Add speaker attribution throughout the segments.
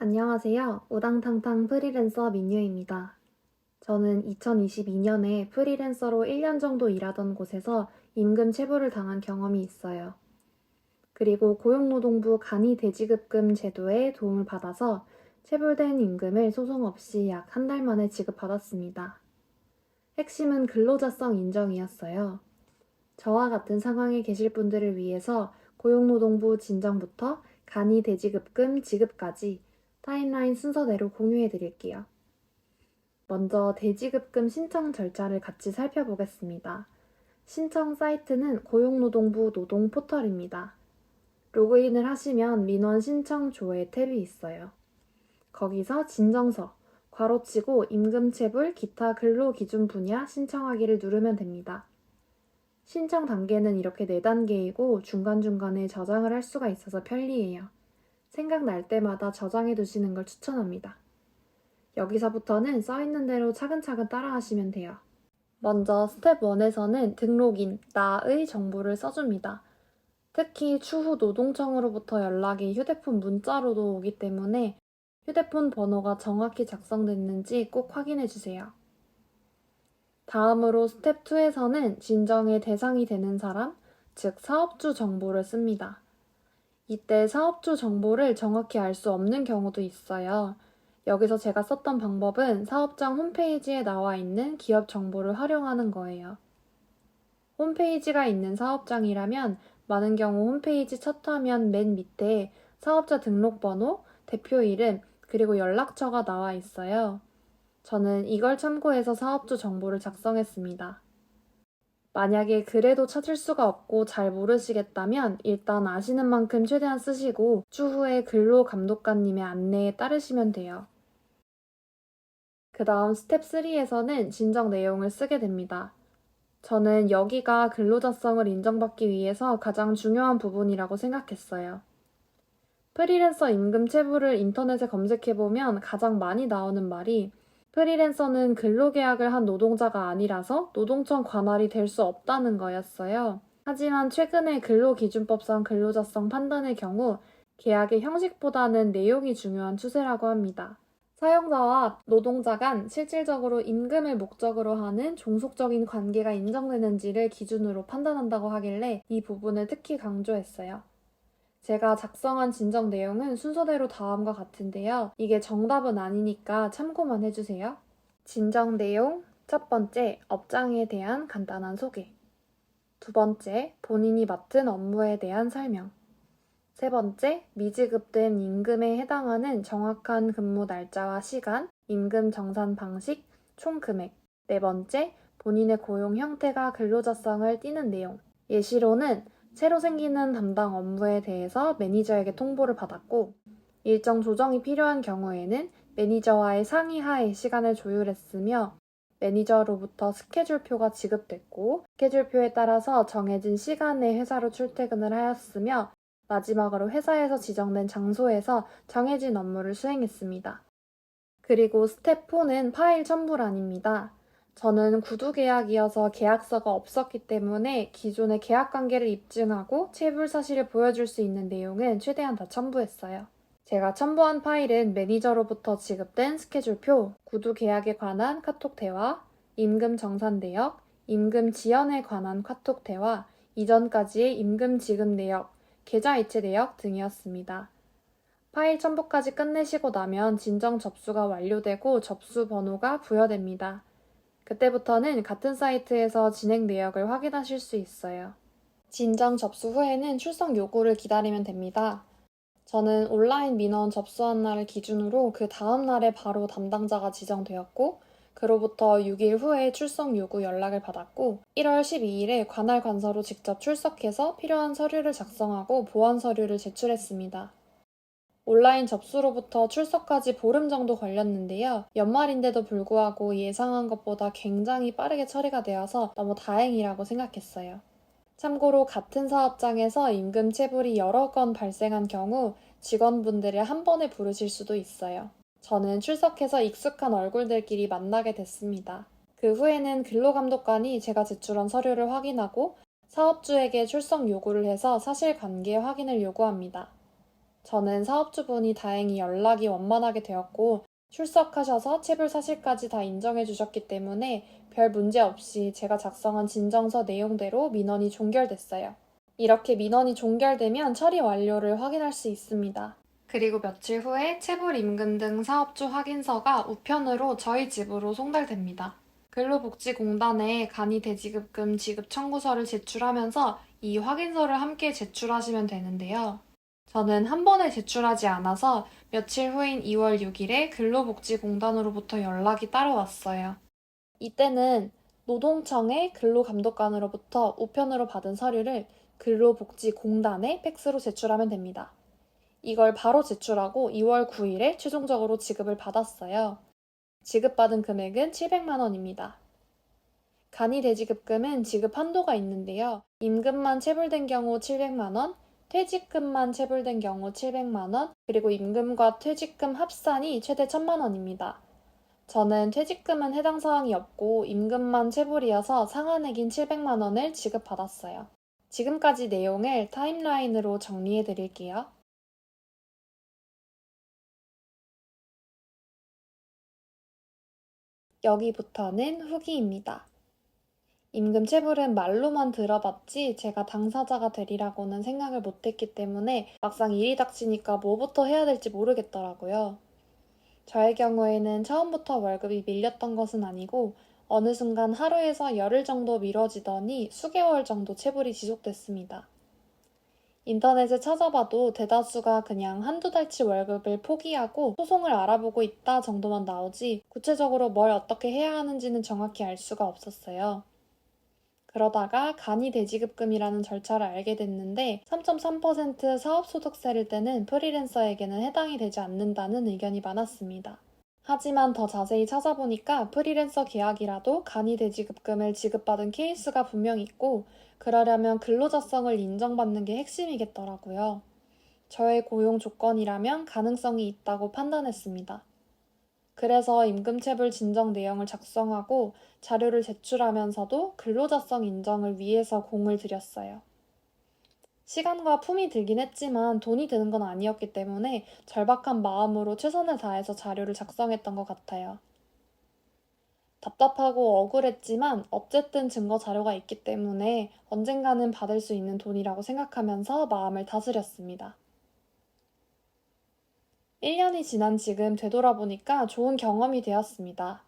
Speaker 1: 안녕하세요. 우당탕탕 프리랜서 민유입니다. 저는 2022년에 프리랜서로 1년 정도 일하던 곳에서 임금 체불을 당한 경험이 있어요. 그리고 고용노동부 간이대지급금 제도에 도움을 받아서 체불된 임금을 소송 없이 약 한 달 만에 지급받았습니다. 핵심은 근로자성 인정이었어요. 저와 같은 상황에 계실 분들을 위해서 고용노동부 진정부터 간이대지급금 지급까지 타임라인 순서대로 공유해 드릴게요. 먼저 대지급금 신청 절차를 같이 살펴보겠습니다. 신청 사이트는 고용노동부 노동포털입니다. 로그인을 하시면 민원 신청조회 탭이 있어요. 거기서 진정서, 괄호치고 임금체불 기타 근로기준 분야 신청하기를 누르면 됩니다. 신청 단계는 이렇게 4단계이고 중간중간에 저장을 할 수가 있어서 편리해요. 생각날 때마다 저장해 두시는 걸 추천합니다. 여기서부터는 써있는 대로 차근차근 따라하시면 돼요. 먼저 스텝 1에서는 등록인, 나의 정보를 써줍니다. 특히 추후 노동청으로부터 연락이 휴대폰 문자로도 오기 때문에 휴대폰 번호가 정확히 작성됐는지 꼭 확인해 주세요. 다음으로 스텝 2에서는 진정의 대상이 되는 사람, 즉 사업주 정보를 씁니다. 이때 사업주 정보를 정확히 알 수 없는 경우도 있어요. 여기서 제가 썼던 방법은 사업장 홈페이지에 나와 있는 기업 정보를 활용하는 거예요. 홈페이지가 있는 사업장이라면 많은 경우 홈페이지 첫 화면 맨 밑에 사업자 등록번호, 대표 이름, 그리고 연락처가 나와 있어요. 저는 이걸 참고해서 사업주 정보를 작성했습니다. 만약에 그래도 찾을 수가 없고 잘 모르시겠다면 일단 아시는 만큼 최대한 쓰시고 추후에 근로감독관님의 안내에 따르시면 돼요. 그 다음 스텝 3에서는 진정 내용을 쓰게 됩니다. 저는 여기가 근로자성을 인정받기 위해서 가장 중요한 부분이라고 생각했어요. 프리랜서 임금 체불을 인터넷에 검색해보면 가장 많이 나오는 말이 프리랜서는 근로계약을 한 노동자가 아니라서 노동청 관할이 될 수 없다는 거였어요. 하지만 최근에 근로기준법상 근로자성 판단의 경우 계약의 형식보다는 내용이 중요한 추세라고 합니다. 사용자와 노동자 간 실질적으로 임금을 목적으로 하는 종속적인 관계가 인정되는지를 기준으로 판단한다고 하길래 이 부분을 특히 강조했어요. 제가 작성한 진정 내용은 순서대로 다음과 같은데요. 이게 정답은 아니니까 참고만 해주세요. 진정 내용, 첫 번째, 업장에 대한 간단한 소개. 두 번째, 본인이 맡은 업무에 대한 설명. 세 번째, 미지급된 임금에 해당하는 정확한 근무 날짜와 시간, 임금 정산 방식, 총 금액. 네 번째, 본인의 고용 형태가 근로자성을 띠는 내용. 예시로는 새로 생기는 담당 업무에 대해서 매니저에게 통보를 받았고 일정 조정이 필요한 경우에는 매니저와의 상의하에 시간을 조율했으며 매니저로부터 스케줄표가 지급됐고 스케줄표에 따라서 정해진 시간에 회사로 출퇴근을 하였으며 마지막으로 회사에서 지정된 장소에서 정해진 업무를 수행했습니다. 그리고 스텝 4는 파일 첨부란입니다. 저는 구두계약이어서 계약서가 없었기 때문에 기존의 계약관계를 입증하고 체불 사실을 보여줄 수 있는 내용은 최대한 다 첨부했어요. 제가 첨부한 파일은 매니저로부터 지급된 스케줄표, 구두계약에 관한 카톡 대화, 임금 정산 내역, 임금 지연에 관한 카톡 대화, 이전까지의 임금 지급 내역, 계좌 이체 내역 등이었습니다. 파일 첨부까지 끝내시고 나면 진정 접수가 완료되고 접수 번호가 부여됩니다. 그때부터는 같은 사이트에서 진행 내역을 확인하실 수 있어요. 진정 접수 후에는 출석 요구를 기다리면 됩니다. 저는 온라인 민원 접수한 날을 기준으로 그 다음 날에 바로 담당자가 지정되었고 그로부터 6일 후에 출석 요구 연락을 받았고 1월 12일에 관할 관서로 직접 출석해서 필요한 서류를 작성하고 보완 서류를 제출했습니다. 온라인 접수로부터 출석까지 보름 정도 걸렸는데요. 연말인데도 불구하고 예상한 것보다 굉장히 빠르게 처리가 되어서 너무 다행이라고 생각했어요. 참고로 같은 사업장에서 임금 체불이 여러 건 발생한 경우 직원분들을 한 번에 부르실 수도 있어요. 저는 출석해서 익숙한 얼굴들끼리 만나게 됐습니다. 그 후에는 근로감독관이 제가 제출한 서류를 확인하고 사업주에게 출석 요구를 해서 사실관계 확인을 요구합니다. 저는 사업주분이 다행히 연락이 원만하게 되었고 출석하셔서 체불 사실까지 다 인정해 주셨기 때문에 별 문제 없이 제가 작성한 진정서 내용대로 민원이 종결됐어요. 이렇게 민원이 종결되면 처리 완료를 확인할 수 있습니다. 그리고 며칠 후에 체불 임금 등 사업주 확인서가 우편으로 저희 집으로 송달됩니다. 근로복지공단에 간이대지급금 지급 청구서를 제출하면서 이 확인서를 함께 제출하시면 되는데요. 저는 한 번에 제출하지 않아서 며칠 후인 2월 6일에 근로복지공단으로부터 연락이 따라왔어요. 이때는 노동청의 근로감독관으로부터 우편으로 받은 서류를 근로복지공단에 팩스로 제출하면 됩니다. 이걸 바로 제출하고 2월 9일에 최종적으로 지급을 받았어요. 지급받은 금액은 700만 원입니다. 간이대지급금은 지급 한도가 있는데요. 임금만 체불된 경우 700만 원, 퇴직금만 체불된 경우 700만 원, 그리고 임금과 퇴직금 합산이 최대 1000만 원입니다. 저는 퇴직금은 해당 사항이 없고 임금만 체불이어서 상한액인 700만 원을 지급받았어요. 지금까지 내용을 타임라인으로 정리해 드릴게요. 여기부터는 후기입니다. 임금 체불은 말로만 들어봤지 제가 당사자가 되리라고는 생각을 못했기 때문에 막상 일이 닥치니까 뭐부터 해야 될지 모르겠더라고요. 저의 경우에는 처음부터 월급이 밀렸던 것은 아니고 어느 순간 하루에서 열흘 정도 미뤄지더니 수개월 정도 체불이 지속됐습니다. 인터넷에 찾아봐도 대다수가 그냥 한두 달치 월급을 포기하고 소송을 알아보고 있다 정도만 나오지 구체적으로 뭘 어떻게 해야 하는지는 정확히 알 수가 없었어요. 그러다가 간이대지급금이라는 절차를 알게 됐는데 3.3% 사업소득세를 떼는 프리랜서에게는 해당이 되지 않는다는 의견이 많았습니다. 하지만 더 자세히 찾아보니까 프리랜서 계약이라도 간이대지급금을 지급받은 케이스가 분명 있고 그러려면 근로자성을 인정받는 게 핵심이겠더라고요. 저의 고용 조건이라면 가능성이 있다고 판단했습니다. 그래서 임금체불 진정 내용을 작성하고 자료를 제출하면서도 근로자성 인정을 위해서 공을 들였어요. 시간과 품이 들긴 했지만 돈이 드는 건 아니었기 때문에 절박한 마음으로 최선을 다해서 자료를 작성했던 것 같아요. 답답하고 억울했지만 어쨌든 증거 자료가 있기 때문에 언젠가는 받을 수 있는 돈이라고 생각하면서 마음을 다스렸습니다. 1년이 지난 지금 되돌아보니까 좋은 경험이 되었습니다.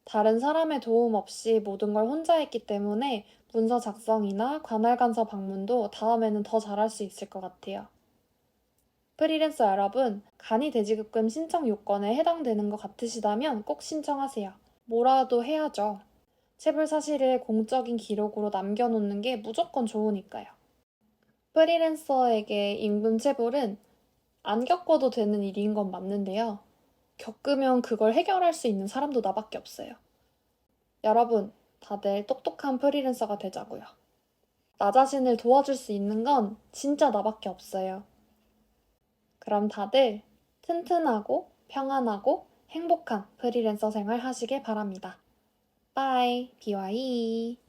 Speaker 1: 다른 사람의 도움 없이 모든 걸 혼자 했기 때문에 문서 작성이나 관할간서 방문도 다음에는 더 잘할 수 있을 것 같아요. 프리랜서 여러분, 간이대지급금 신청 요건에 해당되는 것 같으시다면 꼭 신청하세요. 뭐라도 해야죠. 체불 사실을 공적인 기록으로 남겨놓는 게 무조건 좋으니까요. 프리랜서에게 임금 체불은 안 겪어도 되는 일인 건 맞는데요. 겪으면 그걸 해결할 수 있는 사람도 나밖에 없어요. 여러분, 다들 똑똑한 프리랜서가 되자고요. 나 자신을 도와줄 수 있는 건 진짜 나밖에 없어요. 그럼 다들 튼튼하고 평안하고 행복한 프리랜서 생활 하시길 바랍니다. 빠이, BY.